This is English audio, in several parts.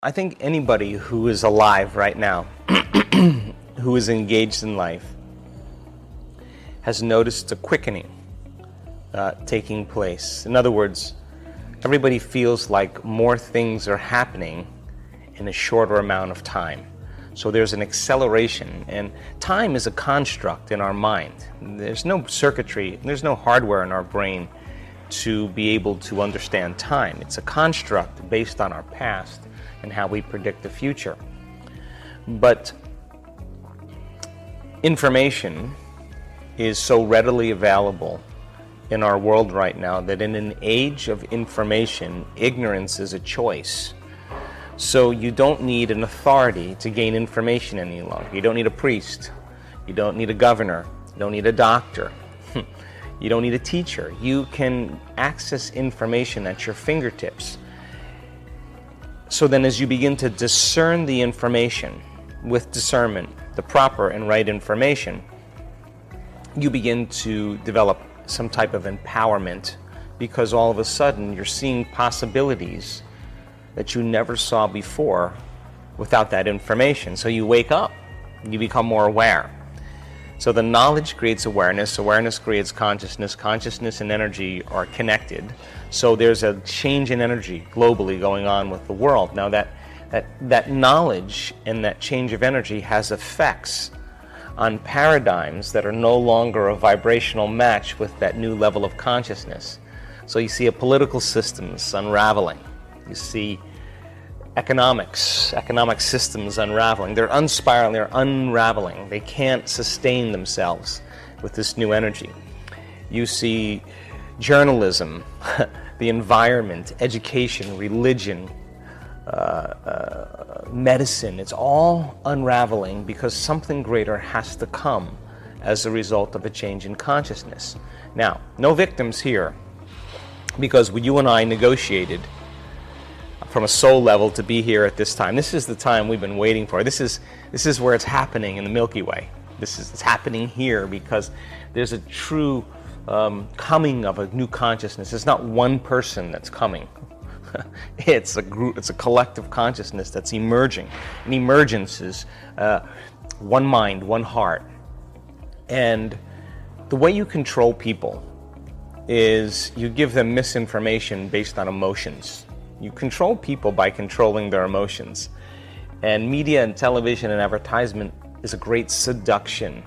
I think anybody who is alive right now, who is engaged in life, has noticed a quickening taking place. In other words, everybody feels like more things are happening in a shorter amount of time. So there's an acceleration, and time is a construct in our mind. There's no circuitry, there's no hardware in our brain to be able to understand time. It's a construct based on our past and how we predict the future. But information is so readily available in our world right now that in an age of information, ignorance is a choice. So you don't need an authority to gain information any longer. You don't need a priest. You don't need a governor. You don't need a doctor. You don't need a teacher. You can access information at your fingertips. So then as you begin to discern the information with discernment, the proper and right information, you begin to develop some type of empowerment, because all of a sudden you're seeing possibilities that you never saw before without that information. So you wake up, you become more aware. So the knowledge creates awareness, awareness creates consciousness, consciousness and energy are connected. So there's a change in energy globally going on with the world. Now that knowledge and that change of energy has effects on paradigms that are no longer a vibrational match with that new level of consciousness. So you see a political systems unraveling. You see economic systems unraveling. They're unspiraling, they're unraveling. They can't sustain themselves with this new energy. You see journalism, the environment, education, religion, medicine. It's all unraveling because something greater has to come as a result of a change in consciousness. Now, no victims here, because you and I negotiated from a soul level to be here at this time. This is the time we've been waiting for. This is where it's happening in the Milky Way. It's happening here because there's a true coming of a new consciousness. It's not one person that's coming. It's a group. It's a collective consciousness that's emerging. And emergence is one mind, one heart. And the way you control people is you give them misinformation based on emotions. You control people by controlling their emotions. And media and television and advertisement is a great seduction,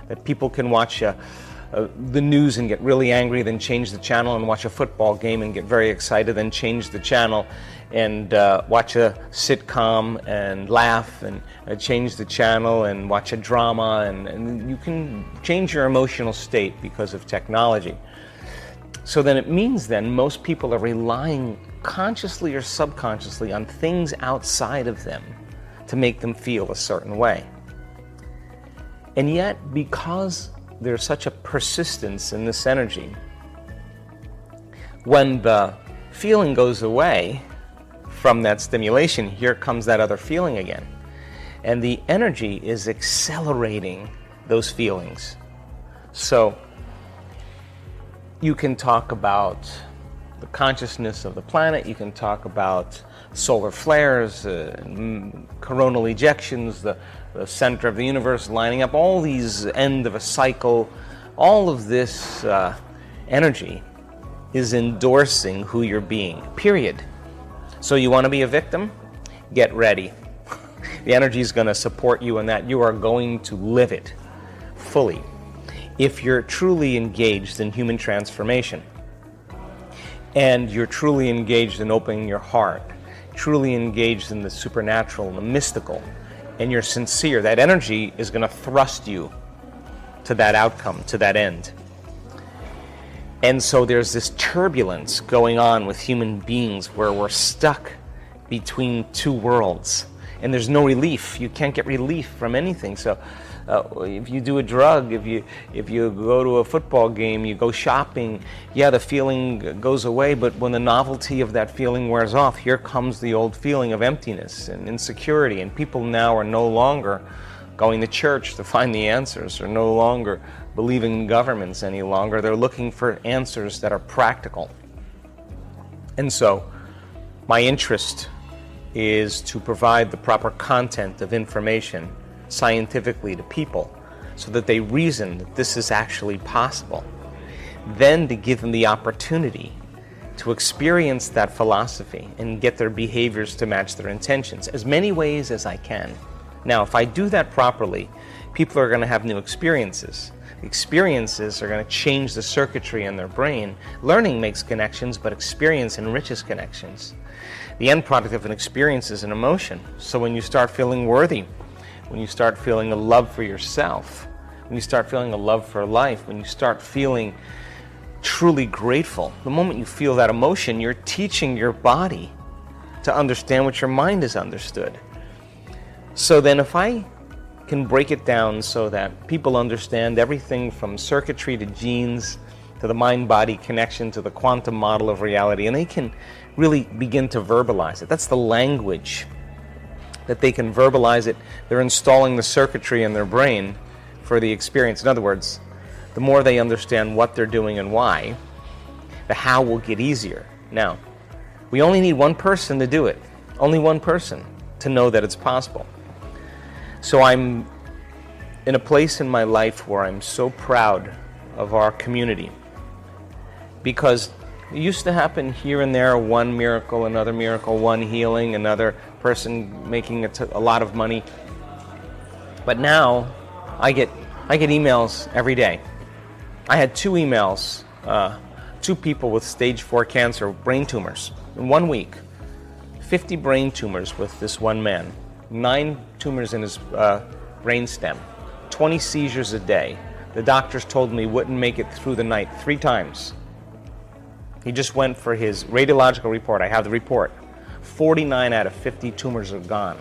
that people can watch the news and get really angry, then change the channel, and watch a football game and get very excited, then change the channel and watch a sitcom and laugh, and change the channel and watch a drama, and you can change your emotional state because of technology. So then it means then most people are relying consciously or subconsciously on things outside of them to make them feel a certain way. And yet, because there's such a persistence in this energy, when the feeling goes away from that stimulation, here comes that other feeling again. And the energy is accelerating those feelings. So you can talk about the consciousness of the planet, you can talk about solar flares, coronal ejections, the center of the universe lining up, all these end of a cycle. All of this energy is endorsing who you're being, period. So you want to be a victim? Get ready. The energy is going to support you in that. You are going to live it fully if you're truly engaged in human transformation. And you're truly engaged in opening your heart, truly engaged in the supernatural and the mystical, and you're sincere, that energy is going to thrust you to that outcome, to that end. And so there's this turbulence going on with human beings where we're stuck between two worlds, and there's no relief. You can't get relief from anything. So if you do a drug, if you go to a football game, you go shopping, yeah, the feeling goes away, but when the novelty of that feeling wears off, here comes the old feeling of emptiness and insecurity, and people now are no longer going to church to find the answers, or no longer believing in governments any longer. They're looking for answers that are practical. And so my interest is to provide the proper content of information scientifically to people so that they reason that this is actually possible. Then to give them the opportunity to experience that philosophy and get their behaviors to match their intentions, as many ways as I can. Now, if I do that properly, people are going to have new experiences. Experiences are going to change the circuitry in their brain. Learning makes connections, but experience enriches connections. The end product of an experience is an emotion. So when you start feeling worthy, when you start feeling a love for yourself, when you start feeling a love for life, when you start feeling truly grateful, the moment you feel that emotion, you're teaching your body to understand what your mind has understood. So then if I can break it down so that people understand everything from circuitry to genes to the mind-body connection to the quantum model of reality, and they can really begin to verbalize it. That's the language that they can verbalize it. They're installing the circuitry in their brain for the experience. In other words, the more they understand what they're doing and why, the how will get easier. Now, we only need one person to do it. Only one person to know that it's possible. So I'm in a place in my life where I'm so proud of our community, because it used to happen here and there, one miracle, another miracle, one healing, another person making a lot of money. But now I get emails every day. I had 2 emails, 2 people with stage 4 cancer, brain tumors, in 1 week. 50 brain tumors with this one man, 9 tumors in his brain stem, 20 seizures a day. The doctors told me he wouldn't make it through the night 3 times. He just went for his radiological report. I have the report. 49 out of 50 tumors are gone.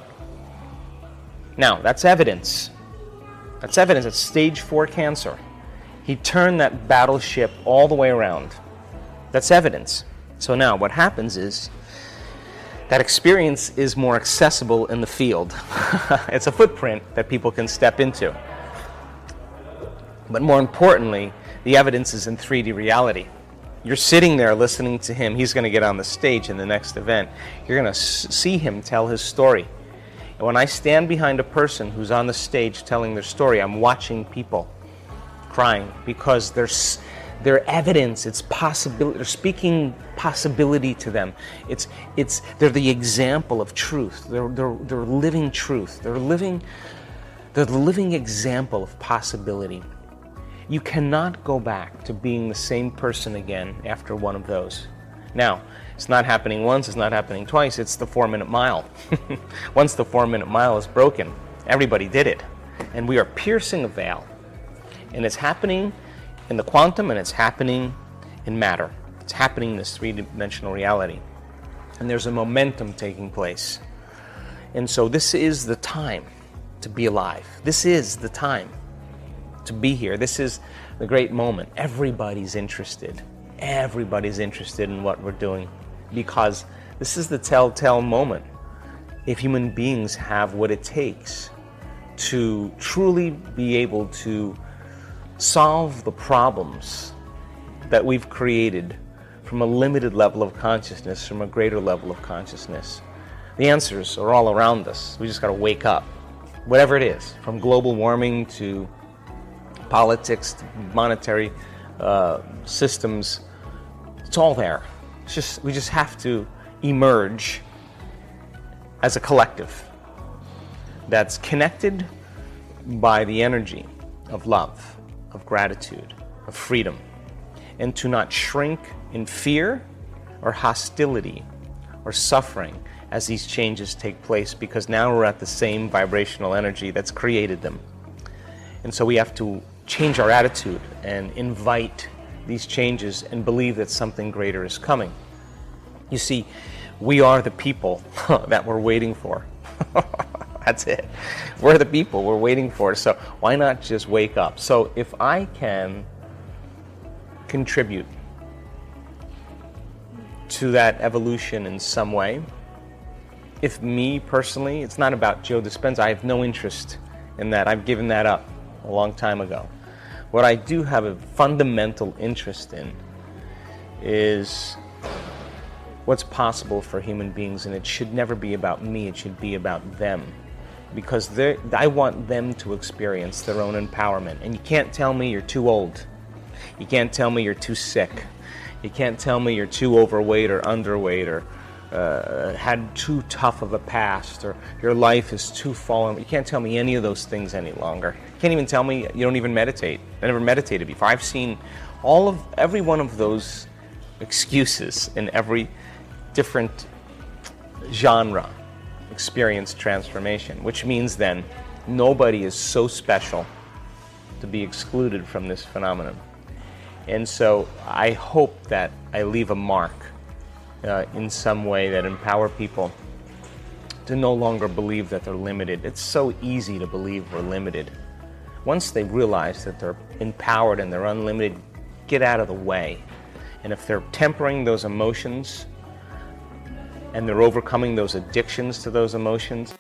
Now, that's evidence. That's evidence. It's stage 4 cancer. He turned that battleship all the way around. That's evidence. So now what happens is that experience is more accessible in the field. It's a footprint that people can step into. But more importantly, the evidence is in 3D reality. You're sitting there listening to him. He's going to get on the stage in the next event. You're going to see him tell his story. And when I stand behind a person who's on the stage telling their story, I'm watching people crying because their evidence, it's possibility. They're speaking possibility to them. They're the example of truth. They're living truth. They're the living example of possibility. You cannot go back to being the same person again after one of those. Now, it's not happening once, it's not happening twice, it's the 4-minute mile. Once the 4-minute mile is broken, everybody did it. And we are piercing a veil. And it's happening in the quantum, and it's happening in matter. It's happening in this 3-dimensional reality. And there's a momentum taking place. And so this is the time to be alive. This is the time to be here. This is the great moment. Everybody's interested. Everybody's interested in what we're doing, because this is the telltale moment if human beings have what it takes to truly be able to solve the problems that we've created from a limited level of consciousness, from a greater level of consciousness. The answers are all around us. We just got to wake up. Whatever it is, from global warming to politics, to monetary systems, it's all there. We just have to emerge as a collective that's connected by the energy of love, of gratitude, of freedom, and to not shrink in fear or hostility or suffering as these changes take place, because now we're at the same vibrational energy that's created them. And so we have to change our attitude and invite these changes and believe that something greater is coming. You see, we are the people that we're waiting for. That's it. We're the people we're waiting for. So why not just wake up? So if I can contribute to that evolution in some way, if me personally, it's not about Joe Dispenza. I have no interest in that. I've given that up a long time ago. What I do have a fundamental interest in is what's possible for human beings, and it should never be about me, it should be about them. Because I want them to experience their own empowerment. And you can't tell me you're too old. You can't tell me you're too sick. You can't tell me you're too overweight or underweight, or had too tough of a past, or your life is too fallen. You can't tell me any of those things any longer. You can't even tell me you don't even meditate. I never meditated before. I've seen every one of those excuses in every different genre experience transformation, which means then nobody is so special to be excluded from this phenomenon. And so I hope that I leave a mark in some way that empower people to no longer believe that they're limited. It's so easy to believe we're limited. Once they realize that they're empowered and they're unlimited, get out of the way. And if they're tempering those emotions and they're overcoming those addictions to those emotions,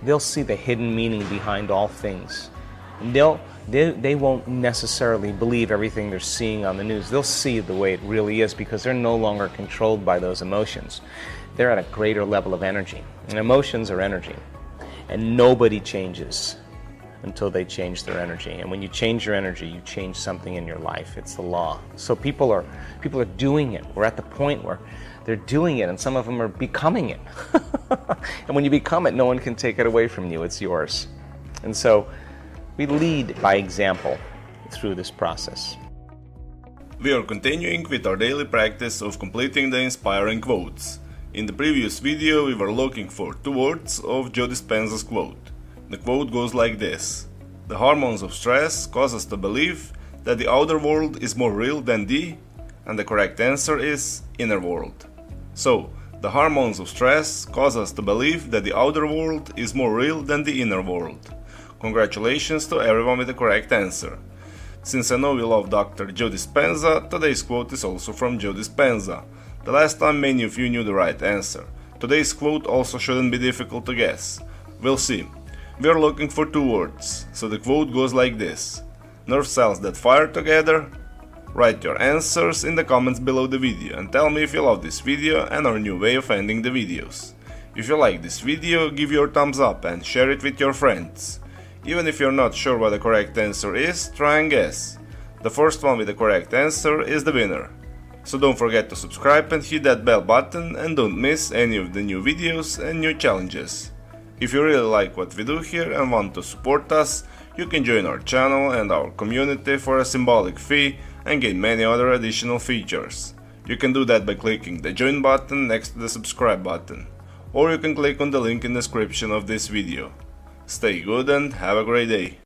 they'll see the hidden meaning behind all things. And they won't necessarily believe everything they're seeing on the news. They'll see it the way it really is, because they're no longer controlled by those emotions. They're at a greater level of energy. And emotions are energy. And nobody changes until they change their energy. And when you change your energy, you change something in your life. It's the law. So people are doing it. We're at the point where they're doing it, and some of them are becoming it. And when you become it, no one can take it away from you. It's yours. And so we lead by example through this process. We are continuing with our daily practice of completing the inspiring quotes. In the previous video, we were looking for two words of Joe Dispenza's quote. The quote goes like this: "The hormones of stress cause us to believe that the outer world is more real than the," and the correct answer is inner world. So, the hormones of stress cause us to believe that the outer world is more real than the inner world. Congratulations to everyone with the correct answer. Since I know you love Dr. Joe Dispenza, today's quote is also from Joe Dispenza. The last time many of you knew the right answer. Today's quote also shouldn't be difficult to guess. We'll see. We are looking for two words, so the quote goes like this: "Nerve cells that fire together." Write your answers in the comments below the video and tell me if you love this video and our new way of ending the videos. If you like this video, give your thumbs up and share it with your friends. Even if you're not sure what the correct answer is, try and guess. The first one with the correct answer is the winner. So don't forget to subscribe and hit that bell button, and don't miss any of the new videos and new challenges. If you really like what we do here and want to support us, you can join our channel and our community for a symbolic fee and gain many other additional features. You can do that by clicking the join button next to the subscribe button, or you can click on the link in the description of this video. Stay good and have a great day.